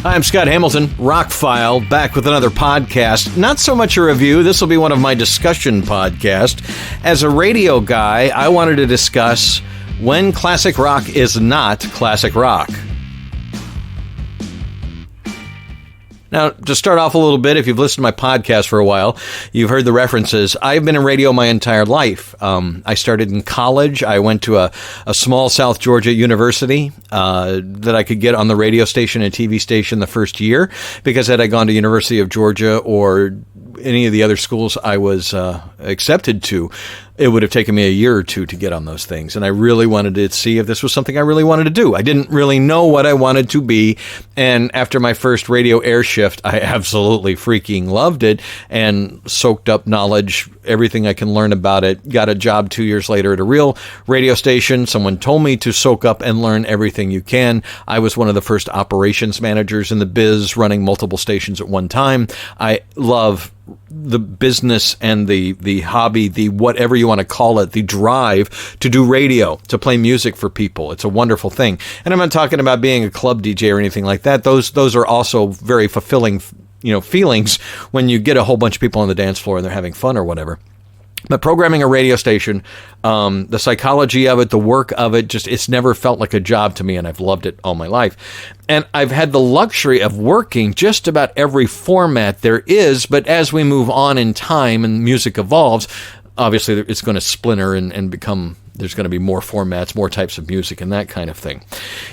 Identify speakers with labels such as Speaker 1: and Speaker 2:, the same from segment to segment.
Speaker 1: I'm Scott Hamilton, Rockfile, back with another podcast. Not so much a review. This will be one of my discussion podcasts. As a radio guy, I wanted to discuss when classic rock is not classic rock. Now, to start off a little bit, if you've listened to my podcast for a while, you've heard the references. I've been in radio my entire life. I started in college. I went to a small South Georgia university that I could get on the radio station and TV station the first year, because had I gone to University of Georgia or any of the other schools I was accepted to, it would have taken me a year or two to get on those things. And I really wanted to see if this was something I really wanted to do. I didn't really know what I wanted to be. And after my first radio air shift, I absolutely freaking loved it and soaked up knowledge, everything I can learn about it. Got a job 2 years later at a real radio station. Someone told me to soak up and learn everything you can. I was one of the first operations managers in the biz, running multiple stations at one time. I love the business and the hobby, the whatever you want to call it, the drive to do radio, to play music for people. It's a wonderful thing. And I'm not talking about being a club DJ or anything like that. Those are also very fulfilling, feelings when you get a whole bunch of people on the dance floor and they're having fun or whatever. But programming a radio station, the psychology of it, the work of it, it's never felt like a job to me, and I've loved it all my life. And I've had the luxury of working just about every format there is, but as we move on in time and music evolves, obviously it's going to splinter and become, there's going to be more formats, more types of music and that kind of thing.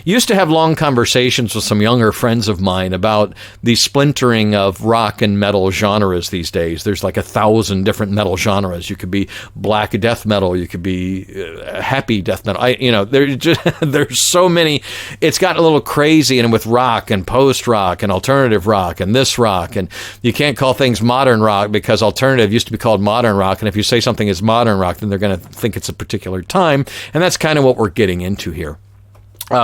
Speaker 1: Used to have long conversations with some younger friends of mine about the splintering of rock and metal genres these days. There's like 1,000 different metal genres. You could be black death metal. You could be happy death metal. There's so many. It's gotten a little crazy, and with rock and post-rock and alternative rock and this rock, and you can't call things modern rock because alternative used to be called modern rock, and if you say something is modern rock, then they're going to think it's a particular time, and that's kind of what we're getting into here.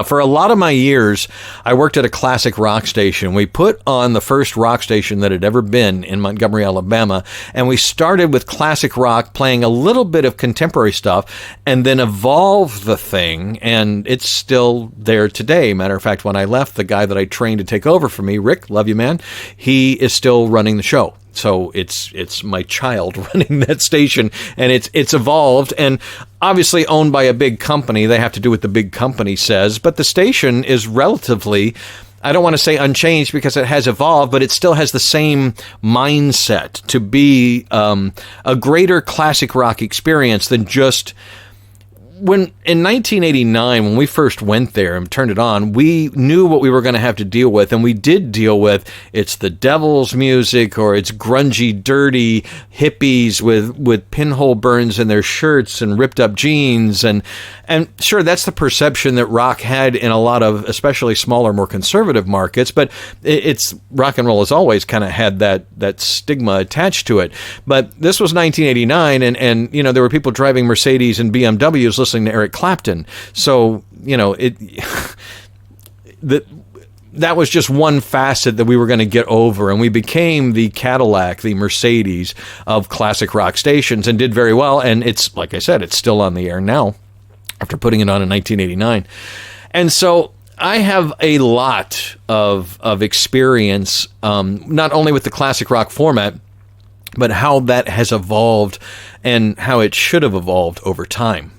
Speaker 1: For a lot of my years, I worked at a classic rock station. We put on the first rock station that had ever been in Montgomery, Alabama, and we started with classic rock, playing a little bit of contemporary stuff, and then evolved the thing, and it's still there today. Matter of fact, when I left, the guy that I trained to take over for me, Rick, love you, man, he is still running the show. So it's my child running that station, and it's evolved, and obviously owned by a big company. They have to do what the big company says, but the station is relatively, I don't want to say unchanged because it has evolved, but it still has the same mindset to be a greater classic rock experience than just... When in 1989, when we first went there and turned it on, we knew what we were going to have to deal with, and we did deal with, it's the devil's music, or it's grungy, dirty hippies with pinhole burns in their shirts and ripped up jeans, and sure, that's the perception that rock had in a lot of, especially smaller, more conservative markets, but it's rock and roll has always kind of had that stigma attached to it. But this was 1989, and there were people driving Mercedes and BMWs listening to Eric Clapton. So, that was just one facet that we were going to get over, and we became the Cadillac, the Mercedes of classic rock stations, and did very well. And it's, like I said, it's still on the air now after putting it on in 1989. And so I have a lot of experience, not only with the classic rock format, but how that has evolved and how it should have evolved over time.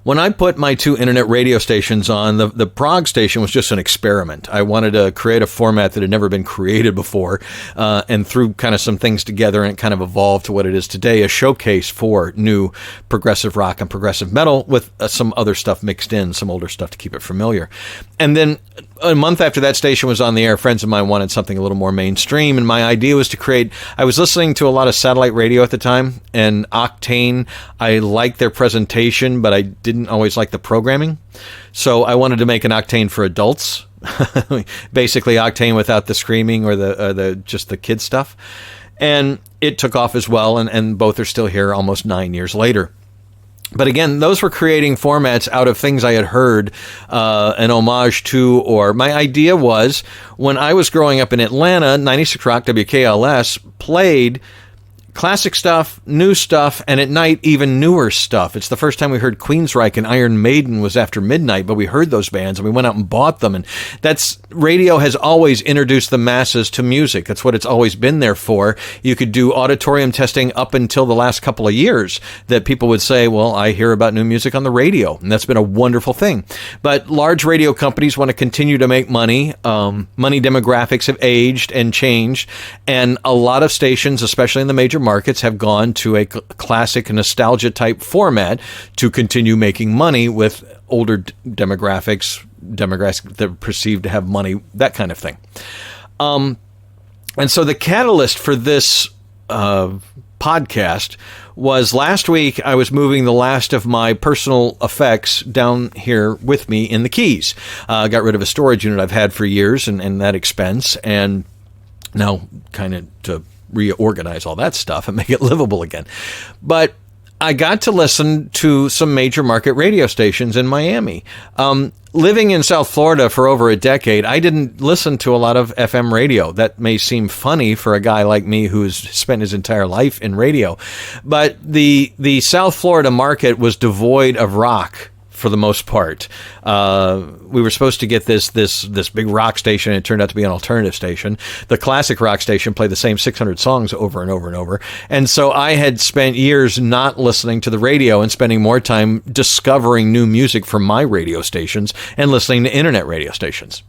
Speaker 1: When I put my two internet radio stations on, the Prague station was just an experiment. I wanted to create a format that had never been created before, and threw kind of some things together, and it kind of evolved to what it is today, a showcase for new progressive rock and progressive metal with some other stuff mixed in, some older stuff to keep it familiar. And then a month after that station was on the air, friends of mine wanted something a little more mainstream, and my idea was to create, I was listening to a lot of satellite radio at the time, and Octane, I liked their presentation, but I didn't always like the programming, so I wanted to make an Octane for adults, basically Octane without the screaming or the just the kid stuff, and it took off as well, and both are still here almost 9 years later. But again, those were creating formats out of things I had heard, an homage to, or my idea was, when I was growing up in Atlanta, 96 Rock WKLS played classic stuff, new stuff, and at night, even newer stuff. It's the first time we heard Queensryche and Iron Maiden was after midnight, but we heard those bands and we went out and bought them. And radio has always introduced the masses to music. That's what it's always been there for. You could do auditorium testing up until the last couple of years that people would say, well, I hear about new music on the radio. And that's been a wonderful thing. But large radio companies want to continue to make money. Money demographics have aged and changed. And a lot of stations, especially in the major markets, have gone to a classic nostalgia type format to continue making money with older demographics that are perceived to have money, that kind of thing. And so the catalyst for this podcast was last week. I was moving the last of my personal effects down here with me in the Keys. Got rid of a storage unit I've had for years and that expense, and now kind of to reorganize all that stuff and make it livable again. But I got to listen to some major market radio stations in Miami. Living in South Florida for over a decade, I didn't listen to a lot of FM radio. That may seem funny for a guy like me who's spent his entire life in radio. But the South Florida market was devoid of rock for the most part. We were supposed to get this big rock station, and it turned out to be an alternative station. The classic rock station played the same 600 songs over and over and over. And so I had spent years not listening to the radio and spending more time discovering new music from my radio stations and listening to internet radio stations.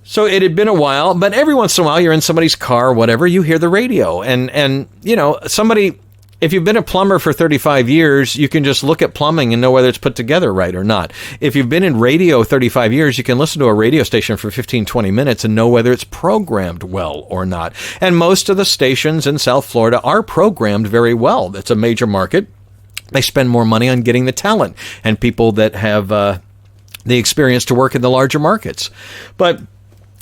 Speaker 1: So it had been a while, but every once in a while you're in somebody's car or whatever, you hear the radio. And you know, if you've been a plumber for 35 years, you can just look at plumbing and know whether it's put together right or not. If you've been in radio 35 years, you can listen to a radio station for 15, 20 minutes and know whether it's programmed well or not. And most of the stations in South Florida are programmed very well. It's a major market. They spend more money on getting the talent and people that have the experience to work in the larger markets. But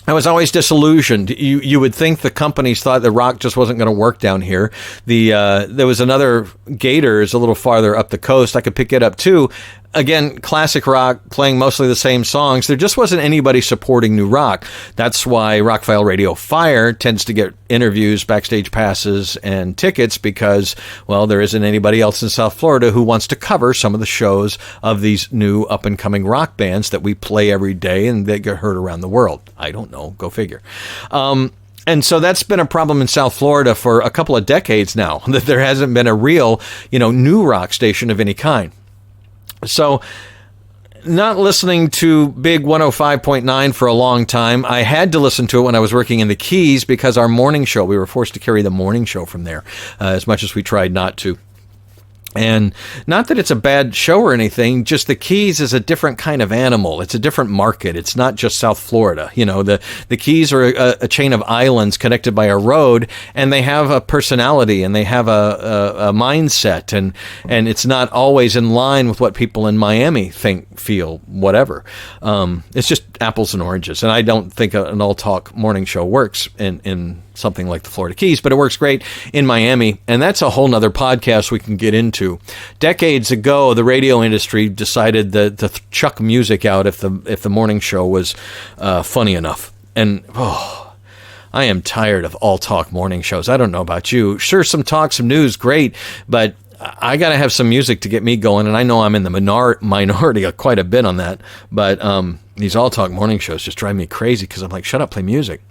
Speaker 1: I was always disillusioned. You would think the companies thought that rock just wasn't going to work down here. There was another Gators a little farther up the coast. I could pick it up too. Again, classic rock, playing mostly the same songs. There just wasn't anybody supporting new rock. That's why Rockfile Radio Fire tends to get interviews, backstage passes, and tickets because, well, there isn't anybody else in South Florida who wants to cover some of the shows of these new up-and-coming rock bands that we play every day and that get heard around the world. I don't know. Go figure. And so that's been a problem in South Florida for a couple of decades now, that there hasn't been a real, new rock station of any kind. So not listening to Big 105.9 for a long time. I had to listen to it when I was working in the Keys because our morning show, we were forced to carry the morning show from there as much as we tried not to. And not that it's a bad show or anything, just the Keys is a different kind of animal. It's a different market. It's not just South Florida. The Keys are a chain of islands connected by a road, and they have a personality and they have a mindset, and it's not always in line with what people in Miami think, feel, whatever. It's just apples and oranges. And I don't think an all-talk morning show works in something like the Florida Keys, but it works great in Miami, and that's a whole nother podcast we can get into. Decades ago, the radio industry decided to chuck music out if the morning show was funny enough. And I am tired of all talk morning shows. I don't know about you. Sure, some talk, some news, great, but I got to have some music to get me going, and I know I'm in the minority quite a bit on that, but these all talk morning shows just drive me crazy because I'm like, shut up, play music.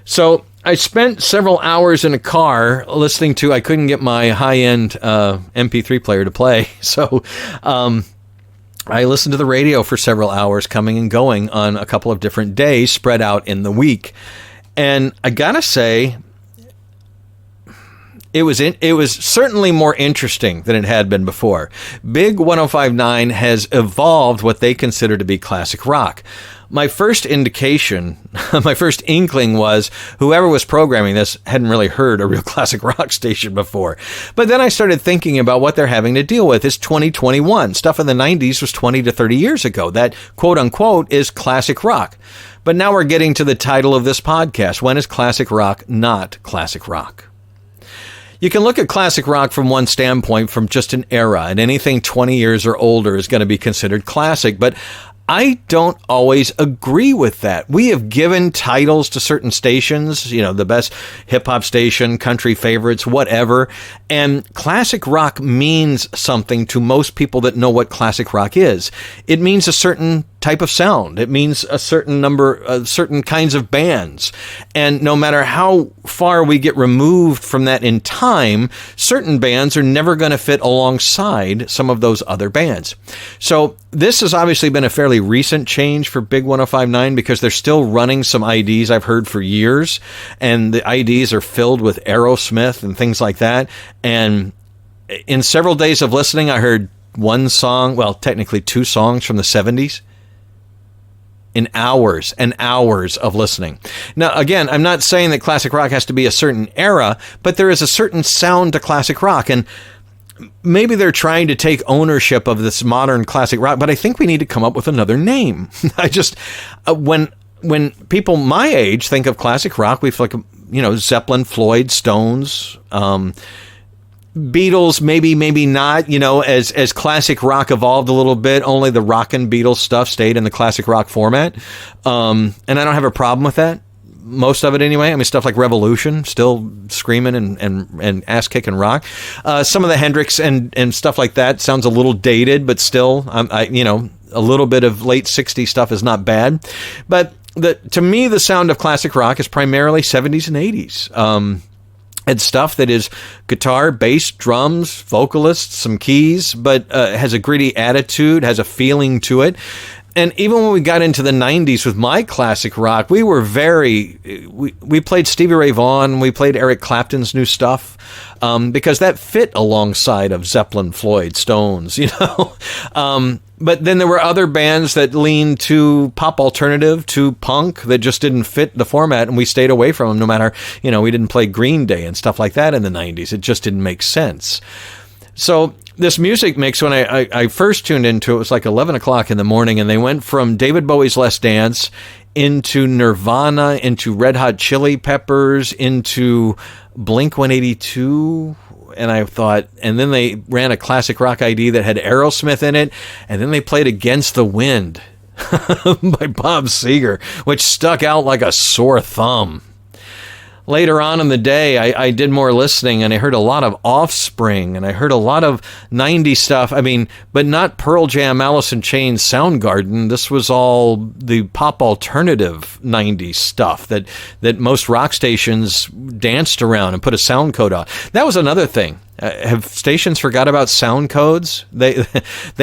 Speaker 1: So I spent several hours in a car listening to, I couldn't get my high-end MP3 player to play, so I listened to the radio for several hours coming and going on a couple of different days spread out in the week. And I gotta say, it was certainly more interesting than it had been before. Big 105.9 has evolved what they consider to be classic rock. My first indication, my first inkling was whoever was programming this hadn't really heard a real classic rock station before. But then I started thinking about what they're having to deal with. It's 2021. Stuff in the 90s was 20 to 30 years ago. That, quote unquote, is classic rock. But now we're getting to the title of this podcast. When is classic rock not classic rock? You can look at classic rock from one standpoint, from just an era, and anything 20 years or older is going to be considered classic. But I don't always agree with that. We have given titles to certain stations, you know, the best hip hop station, country favorites, whatever. And classic rock means something to most people that know what classic rock is. It means a certain type of sound. It means a certain number, certain kinds of bands. And no matter how far we get removed from that in time, certain bands are never going to fit alongside some of those other bands. So this has obviously been a fairly recent change for Big 105.9 because they're still running some IDs I've heard for years. And the IDs are filled with Aerosmith and things like that. And in several days of listening, I heard one song, well, technically two songs from the 70s. In hours and hours of listening. Now, again, I'm not saying that classic rock has to be a certain era, but there is a certain sound to classic rock. And maybe they're trying to take ownership of this modern classic rock, but I think we need to come up with another name. I just, when people my age think of classic rock, we feel like, you know, Zeppelin, Floyd, Stones, Beatles, maybe not, you know, as classic rock evolved a little bit, only the rockin' Beatles stuff stayed in the classic rock format. And I don't have a problem with that. Most of it anyway. I mean, stuff like Revolution, still screaming and ass-kicking rock. Some of the Hendrix and stuff like that sounds a little dated, but still, you know, a little bit of late 60s stuff is not bad. But to me, the sound of classic rock is primarily 70s and 80s. It's stuff that is guitar, bass, drums, vocalists, some keys, but has a gritty attitude, has a feeling to it. And even when we got into the 90s with my classic rock, we were we played Stevie Ray Vaughan, we played Eric Clapton's new stuff, because that fit alongside of Zeppelin, Floyd, Stones, you know. But then there were other bands that leaned to pop alternative, to punk, that just didn't fit the format, and we stayed away from them no matter, you know, we didn't play Green Day and stuff like that in the 90s. It just didn't make sense. So this music mix, when I first tuned into it was like 11 o'clock in the morning, and they went from David Bowie's Let's Dance into Nirvana, into Red Hot Chili Peppers, into Blink-182, and I thought, and then they ran a classic rock ID that had Aerosmith in it, and then they played Against the Wind by Bob Seger, which stuck out like a sore thumb. Later on in the day, I did more listening, and I heard a lot of Offspring, and I heard a lot of 90s stuff. I mean, but not Pearl Jam, Alice in Chains, Soundgarden. This was all the pop alternative 90s stuff that most rock stations danced around and put a sound code on. That was another thing. Have stations forgot about sound codes? They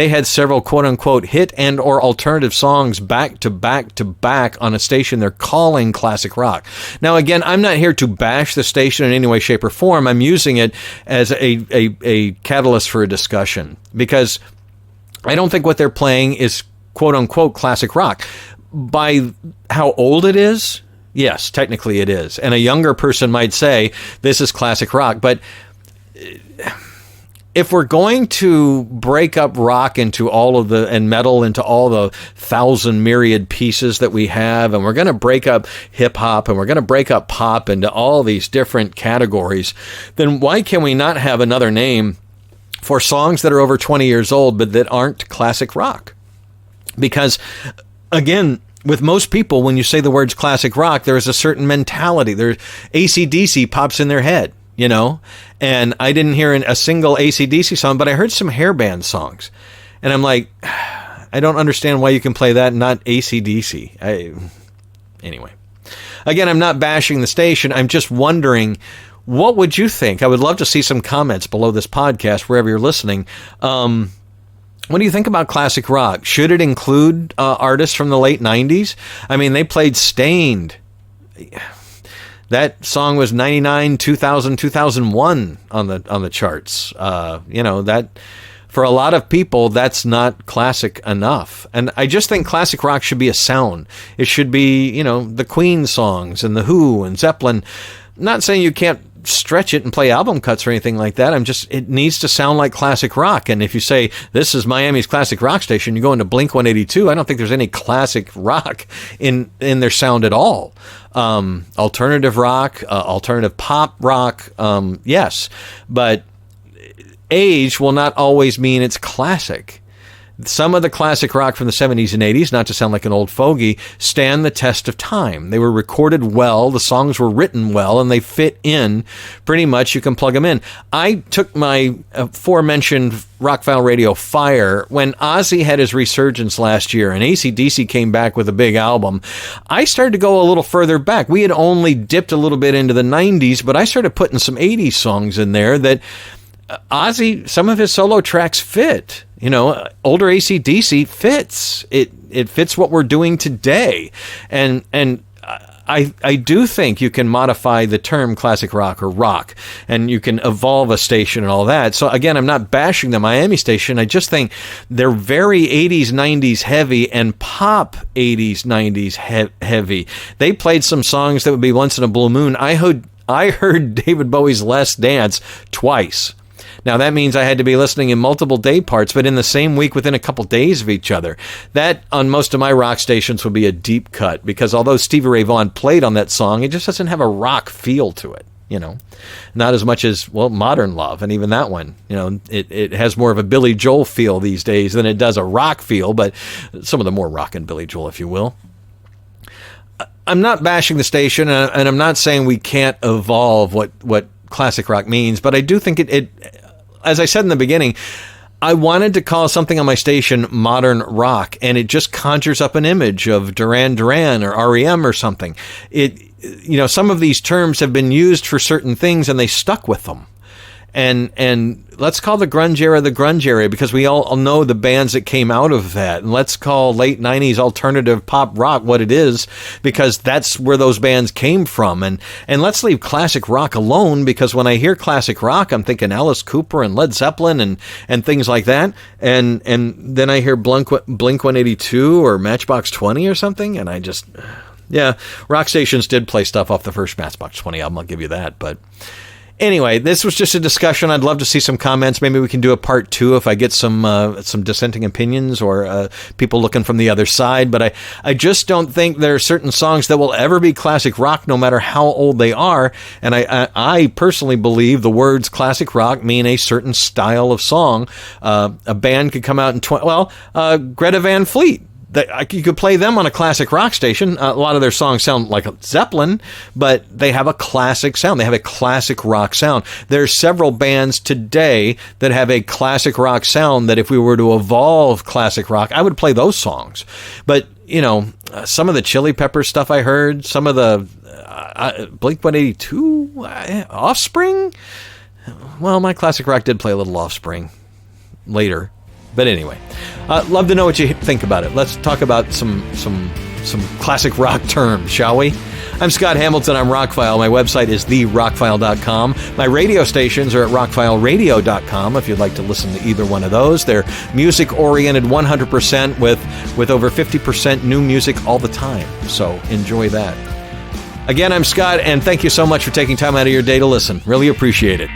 Speaker 1: had several quote-unquote hit and or alternative songs back to back to back on a station they're calling classic rock. Now, again, I'm not here to bash the station in any way, shape, or form. I'm using it as a catalyst for a discussion, because I don't think what they're playing is quote-unquote classic rock. By how old it is, yes, technically it is. And a younger person might say, this is classic rock, but if we're going to break up rock into all of and metal into all the 1,000 myriad pieces that we have, and we're going to break up hip hop, and we're going to break up pop into all these different categories, then why can we not have another name for songs that are over 20 years old, but that aren't classic rock? Because, again, with most people, when you say the words classic rock, there's a certain mentality. There's AC/DC pops in their head. You know, and I didn't hear a single AC/DC song, but I heard some hair band songs. And I'm like, I don't understand why you can play that and not AC/DC. Anyway, again, I'm not bashing the station. I'm just wondering, what would you think? I would love to see some comments below this podcast, wherever you're listening. What do you think about classic rock? Should it include artists from the late 90s? I mean, they played Stained. That song was 99, 2000, 2001 on the charts. You know, that for a lot of people, that's not classic enough. And I just think classic rock should be a sound. It should be, you know, the Queen songs and the Who and Zeppelin. I'm not saying you can't stretch it and play album cuts or anything like that. It needs to sound like classic rock. And if you say, this is Miami's classic rock station, you go into Blink-182, I don't think there's any classic rock in their sound at all. Alternative rock, alternative pop rock, yes. But age will not always mean it's classic. some of the classic rock from the 70s and 80s, not to sound like an old fogey, stand the test of time. They were recorded well, the songs were written well, and they fit in pretty much. You can plug them in. I took my aforementioned Rockfile Radio fire when Ozzy had his resurgence last year and AC/DC came back with a big album. I started to go a little further back. We had only dipped a little bit into the 90s, but I started putting some 80s songs in there that Ozzy, some of his solo tracks fit. You know, older AC/DC fits. It fits what we're doing today. And I do think you can modify the term classic rock or rock, and you can evolve a station and all that. So again, I'm not bashing the Miami station. I just think they're very 80s, 90s heavy and pop 80s, 90s heavy. They played some songs that would be once in a blue moon. I heard David Bowie's Last Dance twice. Now, that means I had to be listening in multiple day parts, but in the same week within a couple days of each other. That, on most of my rock stations, would be a deep cut, because although Stevie Ray Vaughan played on that song, it just doesn't have a rock feel to it, you know. Not as much as, well, Modern Love, and even that one, you know, it has more of a Billy Joel feel these days than it does a rock feel, but some of the more rockin' Billy Joel, if you will. I'm not bashing the station, and I'm not saying we can't evolve what classic rock means, but I do think it as I said in the beginning, I wanted to call something on my station modern rock, and it just conjures up an image of Duran Duran or REM or something. You know, some of these terms have been used for certain things, and they stuck with them. And let's call the grunge era because we all know the bands that came out of that. And let's call late 90s alternative pop rock what it is, because that's where those bands came from. And let's leave classic rock alone, because when I hear classic rock, I'm thinking Alice Cooper and Led Zeppelin and things like that. And then I hear Blink 182 or Matchbox 20 or something, and I just, yeah, rock stations did play stuff off the first Matchbox 20 album, I'll give you that, but anyway, this was just a discussion. I'd love to see some comments. Maybe we can do a part 2 if I get some dissenting opinions or people looking from the other side. But I just don't think there are certain songs that will ever be classic rock, no matter how old they are. And I personally believe the words classic rock mean a certain style of song. A band could come out in Greta Van Fleet. You could play them on a classic rock station. A lot of their songs sound like Zeppelin, but they have a classic sound. They have a classic rock sound. There are several bands today that have a classic rock sound that if we were to evolve classic rock, I would play those songs. But, you know, some of the Chili Peppers stuff I heard, some of the Blink 182, Offspring. Well, my classic rock did play a little Offspring later. But anyway, love to know what you think about it. Let's talk about some classic rock terms, shall we? I'm Scott Hamilton. I'm Rockfile. My website is therockfile.com. My radio stations are at rockfileradio.com if you'd like to listen to either one of those. They're music-oriented 100% with over 50% new music all the time. So enjoy that. Again, I'm Scott, and thank you so much for taking time out of your day to listen. Really appreciate it.